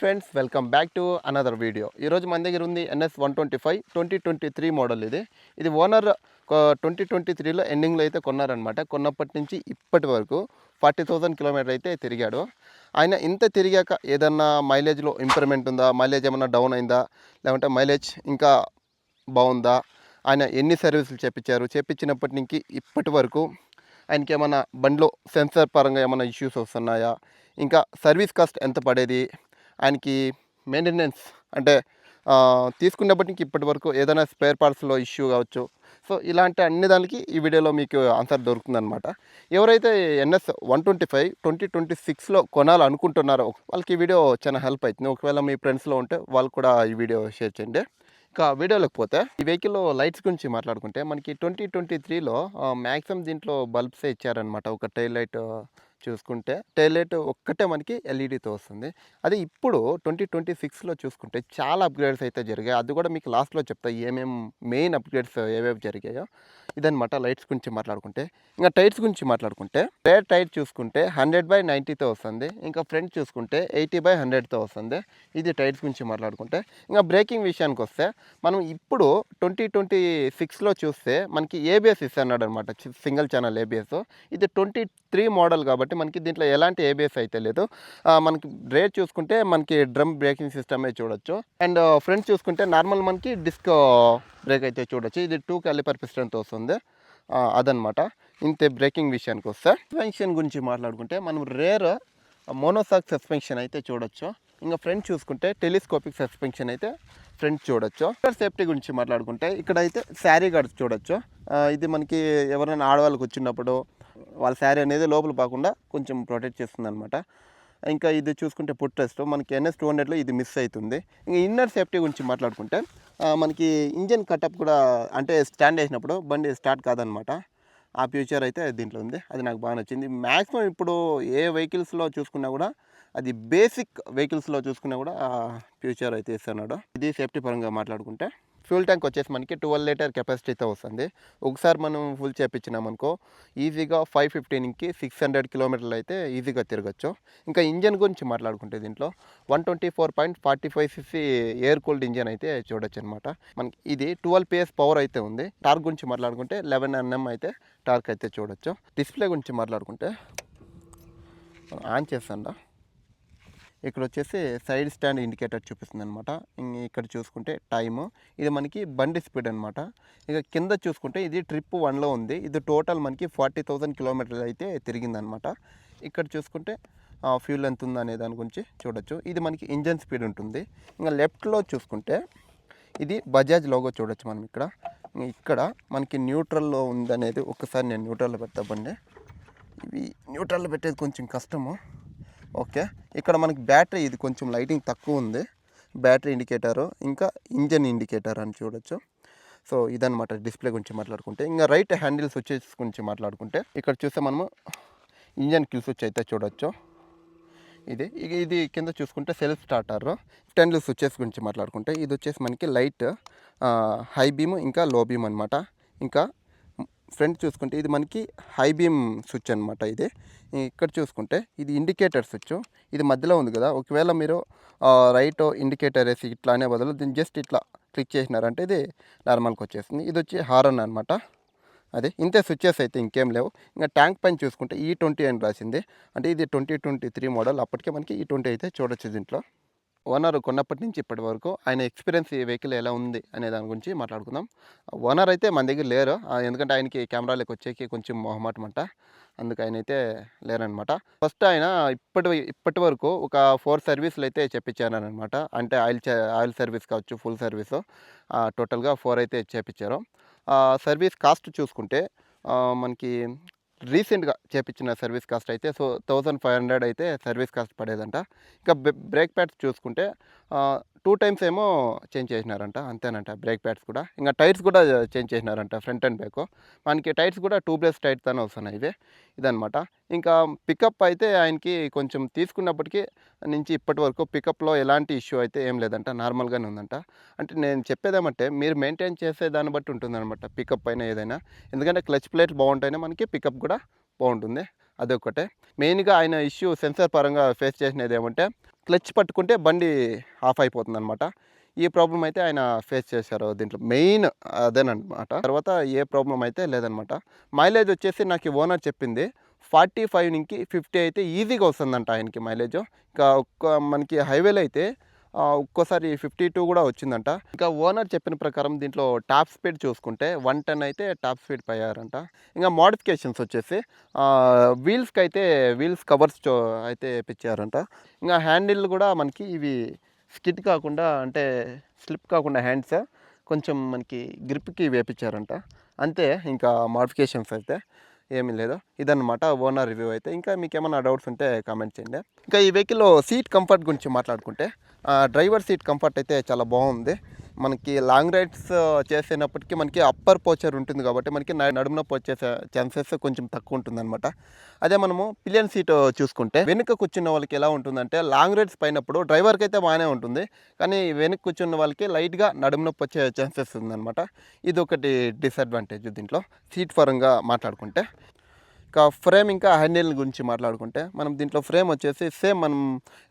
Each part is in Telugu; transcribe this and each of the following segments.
Friends welcome back to another video. ఈరోజు మన దగ్గర ఉంది NS 125 2023 మోడల్. ఇది ఓనర్ 2023లో ఎండింగ్లో అయితే కొన్నారనమాట. కొన్నప్పటి నుంచి ఇప్పటి వరకు 40,000 కిలోమీటర్ అయితే తిరిగాడు. ఆయన ఇంత తిరిగాక ఏదన్నా మైలేజ్లో ఇంప్రూవ్మెంట్ ఉందా, మైలేజ్ ఏమన్నా డౌన్ అయిందా, లేకుంటే మైలేజ్ ఇంకా బాగుందా, ఆయన ఎన్ని సర్వీసులు చేపించినప్పటి నుంచి ఇప్పటి వరకు ఆయనకి ఏమైనా బండిలో సెన్సార్ పరంగా ఏమైనా ఇష్యూస్ వస్తున్నాయా, ఇంకా సర్వీస్ కాస్ట్ ఎంత పడేది, ఆయనకి మెయింటెనెన్స్ అంటే తీసుకున్నప్పటి నుంచి ఇప్పటి వరకు ఏదైనా స్పేర్ పార్ట్స్లో ఇష్యూ కావచ్చు. సో ఇలాంటి అన్ని దానికి ఈ వీడియోలో మీకు ఆన్సర్ దొరుకుతుందన్నమాట. ఎవరైతే NS 125 2026లో కొనాలనుకుంటున్నారో వాళ్ళకి ఈ వీడియో చాలా హెల్ప్ అవుతుంది. ఒకవేళ మీ ఫ్రెండ్స్లో ఉంటే వాళ్ళు కూడా ఈ వీడియో షేర్ చేయండి. ఇంకా వీడియోలోకి పోతే ఈ వెహికల్లో లైట్స్ గురించి మాట్లాడుకుంటే మనకి 2023లో మ్యాక్సిమం దీంట్లో బల్బ్సే ఇచ్చారనమాట. ఒక టైల్ లైట్ చూసుకుంటే టైల్ లైట్ ఒక్కటే మనకి ఎల్ఈడితో వస్తుంది. అది ఇప్పుడు 2026లో చూసుకుంటే చాలా అప్గ్రేడ్స్ అయితే జరిగాయి. అది కూడా మీకు లాస్ట్లో చెప్తా ఏమేమి మెయిన్ అప్గ్రేడ్స్ ఏవేవి జరిగాయో. ఇదనమాట లైట్స్ గురించి మాట్లాడుకుంటే. ఇంకా టైర్స్ గురించి మాట్లాడుకుంటే రేర్ టైర్ చూసుకుంటే 100/90తో వస్తుంది. ఇంకా ఫ్రంట్ చూసుకుంటే 80/100తో వస్తుంది. ఇది టైర్స్ గురించి మాట్లాడుకుంటే. ఇంకా బ్రేకింగ్ విషయానికి వస్తే మనం ఇప్పుడు 2026లో చూస్తే మనకి ఏబిఎస్ ఇస్తున్నాడు అనమాట, సింగిల్ ఛానల్ ఏబిఎస్. ఇది 23 మోడల్ కాబట్టి మనకి దీంట్లో ఎలాంటి ఏబిఎస్ అయితే లేదు. మనకి రేట్ చూసుకుంటే మనకి డ్రమ్ బ్రేకింగ్ సిస్టమే చూడొచ్చు. అండ్ ఫ్రంట్ చూసుకుంటే నార్మల్ మనకి డిస్క్ బ్రేక్ అయితే చూడొచ్చు. ఇది 2 క్యాలిపర్ పిస్టన్తో వస్తుంది. అదనమాట ఇంతే బ్రేకింగ్ విషయానికి వస్తే. సస్పెన్షన్ గురించి మాట్లాడుకుంటే మనం రేర్ మోనోసాక్ సస్పెన్షన్ అయితే చూడొచ్చు. ఇంకా ఫ్రంట్ చూసుకుంటే టెలిస్కోపిక్ సస్పెన్షన్ అయితే ఫ్రంట్ చూడొచ్చు. సేఫ్టీ గురించి మాట్లాడుకుంటే ఇక్కడ అయితే శారీ గార్డ్స్ చూడొచ్చు. ఇది మనకి ఎవరైనా ఆడవాళ్ళకి వచ్చినప్పుడు వాళ్ళ శారీ అనేది లోపల పోకుండా కొంచెం ప్రొటెక్ట్ చేస్తుంది అనమాట. ఇంకా ఇది చూసుకుంటే పుట్ రెస్ట్ మనకి NS 200లో ఇది మిస్ అవుతుంది. ఇంకా ఇన్నర్ సేఫ్టీ గురించి మాట్లాడుకుంటే మనకి ఇంజన్ కటప్ కూడా అంటే స్టాండ్ వేసినప్పుడు బండి స్టార్ట్ కాదనమాట. ఆ ఫ్యూచర్ అయితే దీంట్లో ఉంది. అది నాకు బాగా నచ్చింది. మ్యాక్సిమం ఇప్పుడు ఏ వెహికల్స్లో చూసుకున్నా కూడా అది బేసిక్ వెహికల్స్లో చూసుకున్నా కూడా ఫ్యూచర్ అయితే ఇస్తున్నాడు. ఇది సేఫ్టీ పరంగా మాట్లాడుకుంటే ఫ్యూల్ ట్యాంక్ వచ్చేసి మనకి 12 లీటర్ కెపాసిటీతో వస్తుంది. ఒకసారి మనం ఫుల్ చేపించినామనుకో ఈజీగా 550 నుంచి 600 కిలోమీటర్లు అయితే ఈజీగా తిరగచ్చు. ఇంకా ఇంజన్ గురించి మాట్లాడుకుంటే దీంట్లో 124.45cc ఎయిర్ కూల్డ్ ఇంజన్ అయితే చూడొచ్చు అనమాట. మనకి ఇది 12 PS పవర్ అయితే ఉంది. టార్క్ గురించి మాట్లాడుకుంటే 11 Nm అయితే టార్క్ అయితే చూడొచ్చు. డిస్ప్లే గురించి మాట్లాడుకుంటే ఆన్ చేస్తాను. ఇక్కడ వచ్చేసి సైడ్ స్టాండ్ ఇండికేటర్ చూపిస్తుంది అనమాట. ఇక్కడ చూసుకుంటే టైము, ఇది మనకి బండి స్పీడ్ అనమాట. ఇక కింద చూసుకుంటే ఇది ట్రిప్ 1లో ఉంది. ఇది టోటల్ మనకి 40,000 కిలోమీటర్లు అయితే తిరిగిందనమాట. ఇక్కడ చూసుకుంటే ఫ్యూల్ ఎంత ఉందనే దాని గురించి చూడొచ్చు. ఇది మనకి ఇంజన్ స్పీడ్ ఉంటుంది. ఇంకా లెఫ్ట్లో చూసుకుంటే ఇది బజాజ్ లోగో చూడొచ్చు మనం. ఇక్కడ మనకి న్యూట్రల్లో ఉందనేది ఒకసారి నేను న్యూట్రల్లో పెడతా బండి. ఇవి న్యూట్రల్లో పెట్టేది కొంచెం కష్టము. ఓకే, ఇక్కడ మనకి బ్యాటరీ ఇది కొంచెం లైటింగ్ తక్కువ ఉంది. బ్యాటరీ ఇండికేటరు ఇంకా ఇంజన్ ఇండికేటర్ అని చూడొచ్చు. సో ఇదనమాట డిస్ప్లే గురించి మాట్లాడుకుంటే. ఇంకా రైట్ హ్యాండిల్ స్విచెస్ గురించి మాట్లాడుకుంటే ఇక్కడ చూస్తే మనము ఇంజన్ కిల్ స్విచ్ అయితే చూడొచ్చు. ఇది కింద చూసుకుంటే సెల్ఫ్ స్టార్టర్. హ్యాండిల్ స్విచెస్ గురించి మాట్లాడుకుంటే ఇది వచ్చేసి మనకి లైట్, హై బీమ్ ఇంకా లో బీమ్ అనమాట. ఇంకా ఫ్రంట్ చూసుకుంటే ఇది మనకి హై బీమ్ స్విచ్ అనమాట. ఇక్కడ చూసుకుంటే ఇది ఇండికేటర్ స్విచ్. ఇది మధ్యలో ఉంది కదా, ఒకవేళ మీరు రైట్ ఇండికేటర్ వేసి ఇట్లా అనే బదులు దీన్ని జస్ట్ ఇట్లా క్లిక్ చేసినారంటే ఇది నార్మల్గా వచ్చేస్తుంది. ఇది వచ్చి హారన్ అనమాట. ఇంతే స్విచ్చెస్ అయితే ఇంకేం లేవు. ఇంకా ట్యాంక్ పైన చూసుకుంటే E20 అని రాసింది. అంటే ఇది 2023 మోడల్. అప్పటికే మనకి E20 అయితే చూడొచ్చు దీంట్లో. ఓనర్ కొన్నప్పటి నుంచి ఇప్పటి వరకు ఆయన ఎక్స్పీరియన్స్ ఈ వెహికల్ ఎలా ఉంది అనే దాని గురించి మాట్లాడుకుందాం. ఓనర్ అయితే మన దగ్గర లేరు, ఎందుకంటే ఆయనకి కెమెరాలకు వచ్చేకి కొంచెం మొహమాటం అంట. అందుకు ఆయన అయితే లేరనమాట. ఫస్ట్ ఆయన ఇప్పటి వరకు ఒక 4 సర్వీసులు అయితే చెప్పించారనమాట. అంటే ఆయిల్ సర్వీస్ కావచ్చు, ఫుల్ సర్వీసు, టోటల్గా 4 అయితే చేపించారు. సర్వీస్ కాస్ట్ చూసుకుంటే మనకి రీసెంట్గా చేపించిన సర్వీస్ కాస్ట్ అయితే 1500 అయితే సర్వీస్ కాస్ట్ పడేదంట. ఇంకా బ్రేక్ ప్యాడ్స్ చూసుకుంటే 2 టైమ్స్ ఏమో చేంజ్ చేసినారంట, అంతేనంట. బ్రేక్ ప్యాడ్స్ కూడా, ఇంకా టైర్స్ కూడా చేంజ్ చేసినారంట ఫ్రంట్ అండ్ బ్యాక్. మనకి టైర్స్ కూడా 2 బ్రేస్ టైర్స్తోనే వస్తున్నాయి. ఇదనమాట. ఇంకా పికప్ అయితే ఆయనకి కొంచెం తీసుకున్నప్పటికీ నుంచి ఇప్పటి వరకు పికప్లో ఎలాంటి ఇష్యూ అయితే ఏం లేదంట, నార్మల్గానే ఉందంట. అంటే నేను చెప్పేదేమంటే మీరు మెయింటైన్ చేసే దాన్ని బట్టి ఉంటుందన్నమాట పికప్ అయినా ఏదైనా. ఎందుకంటే క్లచ్ ప్లేట్ బాగుంటేనే మనకి పికప్ కూడా బాగుంటుంది. అదొకటే మెయిన్గా ఆయన ఇష్యూ. సెన్సార్ పరంగా ఫేస్ చేసినది ఏమంటే క్లచ్ పట్టుకుంటే బండి ఆఫ్ అయిపోతుందన్నమాట. ఈ ప్రాబ్లమ్ అయితే ఆయన ఫేస్ చేశారు దీంట్లో మెయిన్ అదేనమాట. తర్వాత ఏ ప్రాబ్లమ్ అయితే లేదనమాట. మైలేజ్ వచ్చేసి నాకు ఈ ఓనర్ చెప్పింది 45 నుంచి 50 అయితే ఈజీగా వస్తుందంట ఆయనకి మైలేజ్. ఇంకా మనకి హైవేలో అయితే ఒక్కోసారి 52 కూడా వచ్చిందంట. ఇంకా ఓనర్ చెప్పిన ప్రకారం దీంట్లో టాప్ స్పీడ్ చూసుకుంటే 110 అయితే టాప్ స్పీడ్ పోయారంట. ఇంకా మోడిఫికేషన్స్ వచ్చేసి వీల్స్కి అయితే వీల్స్ కవర్స్ అయితే వేయించారంట. ఇంకా హ్యాండిల్ కూడా మనకి ఇవి స్కిడ్ కాకుండా అంటే స్లిప్ కాకుండా హ్యాండ్స్ కొంచెం మనకి గ్రిప్కి వేపించారంట. అంతే, ఇంకా మోడిఫికేషన్స్ అయితే ఏమీ లేదు. ఇదన్నమాట ఓనర్ రివ్యూ అయితే. ఇంకా మీకు ఏమైనా డౌట్స్ ఉంటే కామెంట్ చేయండి. ఇంకా ఈ వెహికల్లో సీట్ కంఫర్ట్ గురించి మాట్లాడుకుంటే డ్రైవర్ సీట్ కంఫర్ట్ అయితే చాలా బాగుంది. మనకి లాంగ్ రైడ్స్ చేసేటప్పటికి మనకి అప్పర్ పోచర్ ఉంటుంది కాబట్టి మనకి నడుము నొప్పి వచ్చేసే ఛాన్సెస్ కొంచెం తక్కువ ఉంటుందన్నమాట. అదే మనము పిలియన్ సీట్ చూసుకుంటే వెనుక కూర్చున్న వాళ్ళకి ఎలా ఉంటుందంటే లాంగ్ రైడ్స్ పైనప్పుడు డ్రైవర్కి అయితే బాగానే ఉంటుంది, కానీ వెనుక కూర్చున్న వాళ్ళకి లైట్గా నడుము నొప్పి వచ్చే ఛాన్సెస్ ఉందన్నమాట. ఇది ఒకటి డిసడ్వాంటేజ్ దీంట్లో సీట్ పరంగా మాట్లాడుకుంటే. ఇంకా ఫ్రేమ్ ఇంకా హ్యాండిల్ గురించి మాట్లాడుకుంటే మనం దీంట్లో ఫ్రేమ్ వచ్చేసి సేమ్ మనం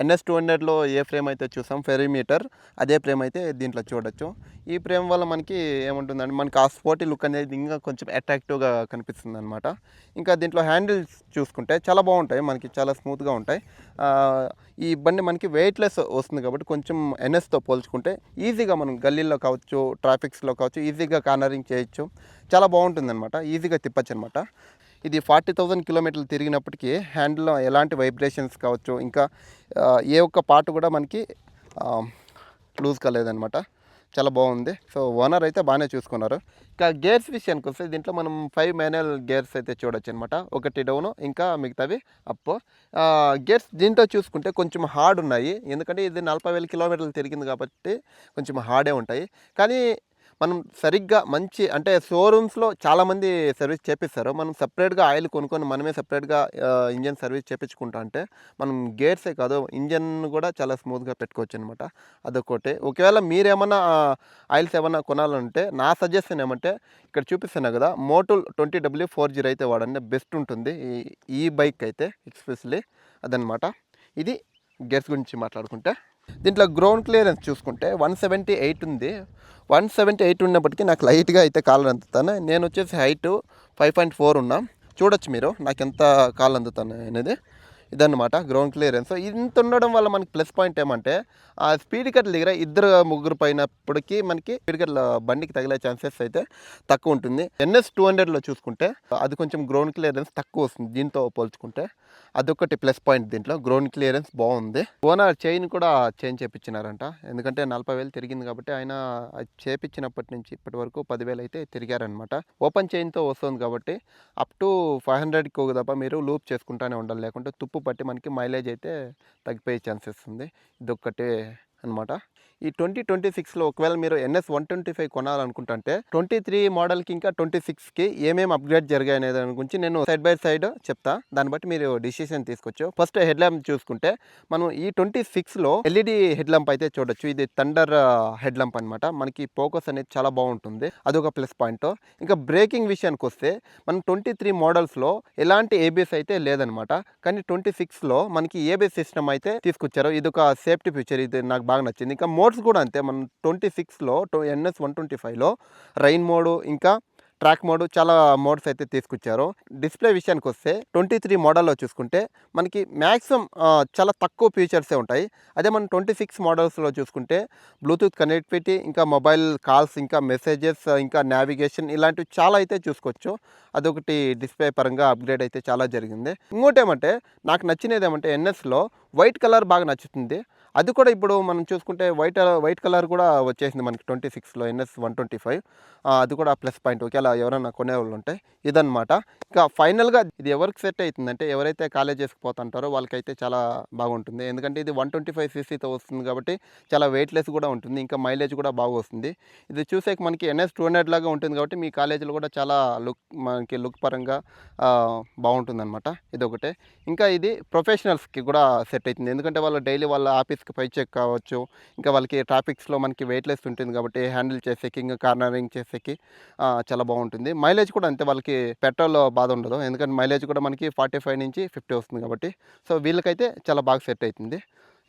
NS 200లో ఏ ఫ్రేమ్ అయితే చూసాం ఫెరీమీటర్, అదే ఫ్రేమ్ అయితే దీంట్లో చూడొచ్చు. ఈ ఫ్రేమ్ వల్ల మనకి ఏముంటుందంటే మనకి ఆ స్పోర్టీ లుక్ అనేది ఇంకా కొంచెం అట్రాక్టివ్గా కనిపిస్తుంది అనమాట. ఇంకా దీంట్లో హ్యాండిల్స్ చూసుకుంటే చాలా బాగుంటాయి, మనకి చాలా స్మూత్గా ఉంటాయి. ఈ బండి మనకి వెయిట్లెస్ వస్తుంది కాబట్టి కొంచెం NSతో పోల్చుకుంటే ఈజీగా మనం గల్లీల్లో కావచ్చు, ట్రాఫిక్స్లో కావచ్చు ఈజీగా కార్నరింగ్ చేయొచ్చు. చాలా బాగుంటుంది అనమాట, ఈజీగా తిప్పచ్చు అనమాట. ఇది 40,000 కిలోమీటర్లు తిరిగినప్పటికీ హ్యాండిల్లో ఎలాంటి వైబ్రేషన్స్ కావచ్చు, ఇంకా ఏ ఒక్క పార్ట్ కూడా మనకి లూజ్ కాలేదనమాట. చాలా బాగుంది. సో ఓనర్ అయితే బాగానే చూసుకున్నారు. ఇంకా గేర్స్ విషయానికి వస్తే దీంట్లో మనం 5 మాన్యువల్ గేర్స్ అయితే చూడొచ్చు అనమాట. ఒకటి డౌను, ఇంకా మిగతావి అప్. గేర్స్ దీంట్లో చూసుకుంటే కొంచెం హార్డ్ ఉన్నాయి, ఎందుకంటే ఇది 40,000 కిలోమీటర్లు తిరిగింది కాబట్టి కొంచెం హార్డే ఉంటాయి. కానీ మనం సరిగ్గా మంచి అంటే షోరూమ్స్లో చాలామంది సర్వీస్ చేపిస్తారు, మనం సపరేట్గా ఆయిల్ కొనుక్కొని మనమే సపరేట్గా ఇంజన్ సర్వీస్ చేయించుకుంటా అంటే మనం గేర్సే కాదు ఇంజన్ కూడా చాలా స్మూత్గా పెట్టుకోవచ్చు అనమాట. అదొకటి. ఒకవేళ మీరేమన్నా ఆయిల్స్ ఏమన్నా కొనాలంటే నా సజెషన్ ఏమంటే ఇక్కడ చూపిస్తున్నా కదా మోటోల్ 20W40 అయితే వాడండి, బెస్ట్ ఉంటుంది ఈ బైక్ అయితే ఎస్పెషల్లీ. అదనమాట. ఇది గేర్స్ గురించి మాట్లాడుకుంటే. దీంట్లో గ్రౌండ్ క్లియరెన్స్ చూసుకుంటే 178 ఉంది. 178 ఉన్నప్పటికీ నాకు లైట్గా అయితే కాళ్ళు అందుతాను. నేను వచ్చేసి హైట్ 5.4 ఉన్నా, చూడొచ్చు మీరు నాకు ఎంత కాళ్ళు అందుతాను అనేది. ఇదన్నమాట గ్రౌండ్ క్లియరెన్స్. ఇంత ఉండడం వల్ల మనకి ప్లస్ పాయింట్ ఏమంటే ఆ స్పీడ్ కట్ల దగ్గర ఇద్దరు ముగ్గురు పైనప్పటికీ మనకి స్పీడ్ కట్ల బండికి తగిలే ఛాన్సెస్ అయితే తక్కువ ఉంటుంది. NS 200లో చూసుకుంటే అది కొంచెం గ్రౌండ్ క్లియరెన్స్ తక్కువ వస్తుంది దీంతో పోల్చుకుంటే. అదొకటి ప్లస్ పాయింట్, దీంట్లో గ్రౌండ్ క్లియరెన్స్ బాగుంది. ఓనర్ చైన్ కూడా చేంజ్ చేయించినారంట, ఎందుకంటే 40,000 తిరిగింది కాబట్టి ఆయన చేయించినప్పటి నుంచి ఇప్పటి వరకు 10,000 అయితే తిరిగారనమాట. ఓపెన్ చైన్తో వస్తుంది కాబట్టి అప్ టు 500కి తప్ప మీరు లూప్ చేసుకుంటానే ఉండాలి, లేకుంటే తుప్పు పట్టి మనకి మైలేజ్ అయితే తగ్గిపోయే ఛాన్సెస్ ఉంది. ఇదొక్కటే అనమాట. ఈ 2026లో ఒకవేళ మీరు NS 125 కొనాలనుకుంటుంటే 23 మోడల్కి ఇంకా 26కి ఏమేమి అప్గ్రేడ్ జరిగాయి అనే దాని గురించి నేను సైడ్ బై సైడ్ చెప్తా, దాన్ని బట్టి మీరు డిసిషన్ తీసుకోవచ్చు. ఫస్ట్ హెడ్ ల్యాంప్ చూసుకుంటే మనం ఈ 26లో LED హెడ్ ల్యాంప్ అయితే చూడొచ్చు. ఇది థండర్ హెడ్ ల్యాంప్ అనమాట. మనకి ఫోకస్ అనేది చాలా బాగుంటుంది, అదొక ప్లస్ పాయింట్. ఇంకా బ్రేకింగ్ విషయానికి వస్తే మనం 23 మోడల్స్లో ఎలాంటి ABS అయితే లేదనమాట, కానీ 26లో మనకి ABS సిస్టమ్ అయితే తీసుకొచ్చారు. ఇది ఒక సేఫ్టీ ఫీచర్, ఇది నాకు బాగా నచ్చింది. ఇంకా మోడ్స్ కూడా అంతే, మనం 26లో NS 125లో రైన్ మోడ్ ఇంకా ట్రాక్ మోడ్ చాలా మోడ్స్ అయితే తీసుకొచ్చారు. డిస్ప్లే విషయానికి వస్తే 23 మోడల్లో చూసుకుంటే మనకి మ్యాక్సిమం చాలా తక్కువ ఫీచర్సే ఉంటాయి. అదే మనం 26 మోడల్స్లో చూసుకుంటే బ్లూటూత్ కనెక్టివిటీ, ఇంకా మొబైల్ కాల్స్, ఇంకా మెసేజెస్, ఇంకా నావిగేషన్ ఇలాంటివి చాలా అయితే చూసుకోవచ్చు. అదొకటి డిస్ప్లే పరంగా అప్గ్రేడ్ అయితే చాలా జరిగింది. ఇంకోటి ఏమంటే నాకు నచ్చినది ఏమంటే NSలో వైట్ కలర్ బాగా నచ్చుతుంది. అది కూడా ఇప్పుడు మనం చూసుకుంటే వైట్ కలర్ కూడా వచ్చేసింది మనకి 26లో NS 125. అది కూడా ప్లస్ పాయింట్, ఒకవేళ ఎవరైనా కొనేవాళ్ళు ఉంటే. ఇదన్నమాట. ఇంకా ఫైనల్గా ఇది ఎవరికి సెట్ అవుతుందంటే ఎవరైతే కాలేజెస్కి పోతుంటారో వాళ్ళకైతే చాలా బాగుంటుంది, ఎందుకంటే ఇది 125ccతో వస్తుంది కాబట్టి చాలా వెయిట్లెస్ కూడా ఉంటుంది, ఇంకా మైలేజ్ కూడా బాగా వస్తుంది. ఇది చూసేకి మనకి NS 200 లాగా ఉంటుంది కాబట్టి మీ కాలేజీలో కూడా చాలా మనకి లుక్ పరంగా బాగుంటుంది అనమాట. ఇదొకటే. ఇంకా ఇది ప్రొఫెషనల్స్కి కూడా సెట్ అవుతుంది, ఎందుకంటే వాళ్ళు డైలీ వాళ్ళ ఆఫీస్కి పై చెక్ కావచ్చు, ఇంకా వాళ్ళకి ట్రాఫిక్స్లో మనకి వెయిట్లెస్ ఉంటుంది కాబట్టి హ్యాండిల్ చేసేకి, ఇంకా కార్నరింగ్ చేసేకి చాలా బాగుంటుంది. మైలేజ్ కూడా అంతే, వాళ్ళకి పెట్రోల్ బాధ ఉండదు, ఎందుకంటే మైలేజ్ కూడా మనకి 45 నుంచి 50 వస్తుంది కాబట్టి. సో వీళ్ళకైతే చాలా బాగా సెట్ అవుతుంది.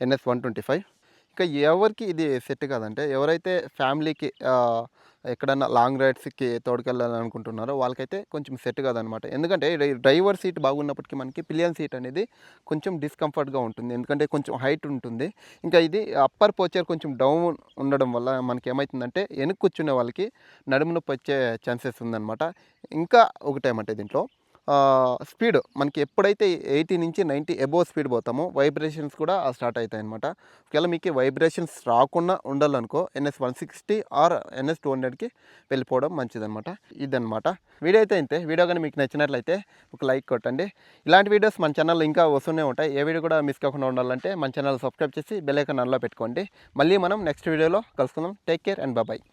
NS 125. ఇంకా ఎవరికి ఇది సెట్ కాదంటే ఎవరైతే ఫ్యామిలీకి ఎక్కడన్నా లాంగ్ రైడ్స్కి తోడుకెళ్ళాలనుకుంటున్నారో వాళ్ళకైతే కొంచెం సెట్ కాదనమాట. ఎందుకంటే డ్రైవర్ సీట్ బాగున్నప్పటికీ మనకి పిలియన్ సీట్ అనేది కొంచెం డిస్కంఫర్ట్గా ఉంటుంది. ఎందుకంటే కొంచెం హైట్ ఉంటుంది. ఇంకా ఇది అప్పర్ పోచర్ కొంచెం డౌన్ ఉండడం వల్ల మనకి ఏమవుతుందంటే వెనక్కి కూర్చునే వాళ్ళకి నడుము నొప్పి వచ్చే ఛాన్సెస్ ఉందన్నమాట. ఇంకా ఒకటేమంటే దీంట్లో స్పీడ్ మనకి ఎప్పుడైతే 80 నుంచి 90 అబోవ్ స్పీడ్ పోతామో వైబ్రేషన్స్ కూడా స్టార్ట్ అవుతాయి అనమాట. ఒకవేళ మీకు వైబ్రేషన్స్ రాకుండా ఉండాలనుకో NS 160 ఆర్ NS 200కి వెళ్ళిపోవడం మంచిదన్నమాట. ఇదన్నమాట వీడియో అయితే ఇంతే. వీడియో కానీ మీకు నచ్చినట్లయితే ఒక లైక్ కొట్టండి. ఇలాంటి వీడియోస్ మన ఛానల్లో ఇంకా వస్తూనే ఉంటాయి. ఏ వీడియో కూడా మిస్ కాకుండా ఉండాలంటే మన ఛానల్ సబ్స్క్రైబ్ చేసి బెల్ ఐకాన్ ఆన్లో పెట్టుకోండి. మళ్ళీ మనం నెక్స్ట్ వీడియోలో కలుసుకుందాం. Take care and bye.